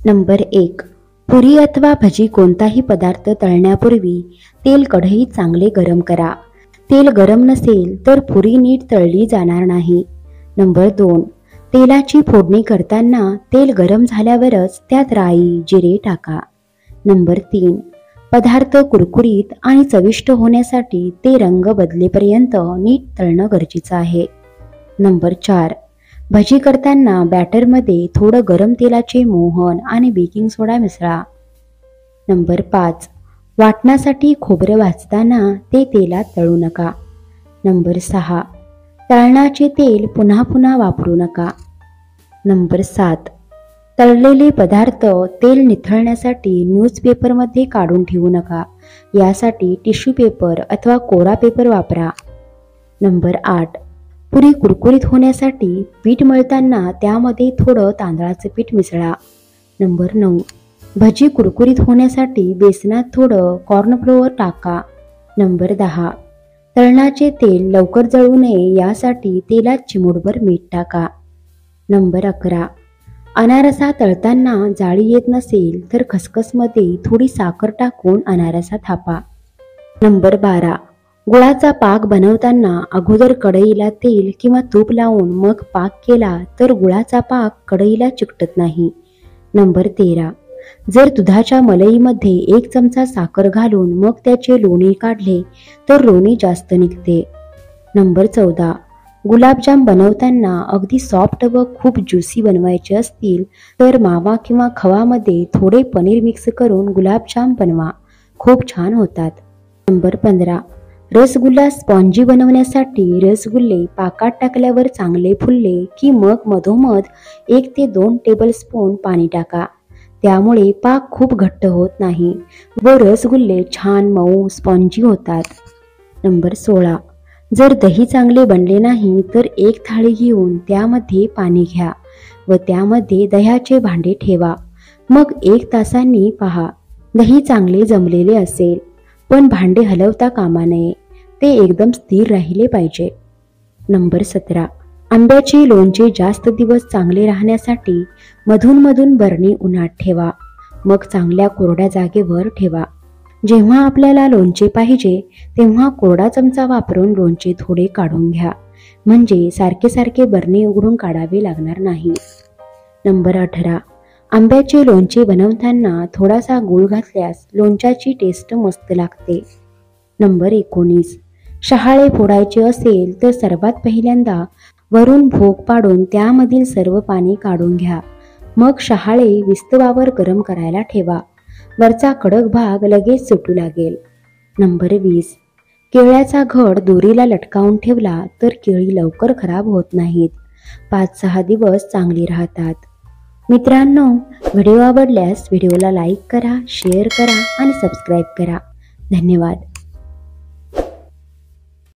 Number 1. पुरी अथवा भजी कोणताही पदार्थ तळण्यापूर्वी तेल कढईत चांगले गरम करा. तेल गरम नसेल तर पुरी नीट तळली जाणार नाही. नंबर 2. तेलाची फोडणी करताना तेल गरम झाल्यावरच त्यात राई, जिरे टाका. नंबर 3. पदार्थ कुरकुरीत आणि चविष्ट होण्यासाठी ते रंग बदलेपर्यंत नीट तळणं गरजेचं आहे. नंबर 4. भजी करताना बॅटरमध्ये थोडं गरम तेलाचे मोहन आणि बेकिंग सोडा मिसळा. नंबर 5. वाटण्यासाठी खोबरं भाजताना ते तेलात तळू नका. नंबर 6. तळणाचे तेल पुन्हा पुन्हा वापरू नका. नंबर 7. तळलेले पदार्थ तेल निथळण्यासाठी न्यूजपेपरमध्ये काढून ठेवू नका. यासाठी टिश्यू पेपर अथवा कोरा पेपर वापरा. नंबर 8. पुरी कुरकुरीत होण्यासाठी पीठ मळताना त्यामध्ये थोडं तांदळाचं पीठ मिसळा. नंबर 9. भजी कुरकुरीत होण्यासाठी बेसनात थोडं कॉर्नफ्लोअर टाका. नंबर 10. तळणाचे तेल लवकर जळू नये यासाठी तेलात चिमूटभर मीठ टाका. नंबर 11. अनारसा तळताना जाळी येत नसेल तर खसखसमध्ये थोडी साखर टाकून अनारसा थापा. नंबर 12. गुळाचा पाक बनवताना अगोदर कढईला तेल किंवा तूप लावून मग पाक केला तर गुळाचा पाक कढईला चिकटत नाही. नंबर 13. जर दुधाच्या मलईमध्ये 1 चमचा साखर घालून मग त्याचे लोणी काढले तर लोणी जास्त निघते. नंबर 14. गुलाबजाम बनवताना अगदी सॉफ्ट व खूप ज्युसी बनवायचे असतील तर मावा किंवा खवामध्ये थोडे पनीर मिक्स करून गुलाबजाम बनवा. खूप छान होतात. नंबर 15. रसगुल्ला स्पॉन्जी बनवण्यासाठी रसगुल्ले पाकात टाकल्यावर चांगले फुलले की मग मधोमध 1 ते 2 टेबलस्पून पाणी टाका. त्यामुळे पाक खूप घट्ट होत नाही व रसगुल्ले छान मऊ स्पॉन्जी होतात. नंबर 16. जर दही चांगले बनले नाही तर 1 थाळी घेऊन त्यामध्ये पाणी घ्या व त्यामध्ये दह्याचे भांडे ठेवा. मग 1 तासांनी पहा, दही चांगले जमलेले असेल. पण भांडे हलवता कामा नये, ते एकदम स्थिर राहिले पाहिजे. नंबर 17. आंब्याचे लोणचे जास्त दिवस चांगले राहण्यासाठी मधून बरणी उन्हात ठेवा. मग चांगल्या कोरड्या जागेवर ठेवा. जेव्हा आपल्याला लोणचे पाहिजे तेव्हा कोरडा चमचा वापरून लोणचे थोडे काढून घ्या. म्हणजे सारखे सारखे बरणी उघडून काढावे लागणार नाही. नंबर 18. आंब्याचे लोणचे बनवताना थोडासा गूळ घातल्यास लोणच्याची टेस्ट मस्त लागते. नंबर 19. शहाळे फोडायचे असेल तर सर्वात पहिल्यांदा वरून भोग पाडून त्यामधील सर्व पाणी काढून घ्या. मग शहाळे विस्तवावर गरम करायला ठेवा. वरचा कडक भाग लगेच सुटू लागेल. नंबर 20. केळ्याचा घड दोरीला लटकावून ठेवला तर केळी लवकर खराब होत नाहीत. 5-6 दिवस चांगली राहतात. मित्रांनो, व्हिडिओ आवडल्यास व्हिडिओला लाईक करा, शेअर करा आणि सबस्क्राईब करा. धन्यवाद.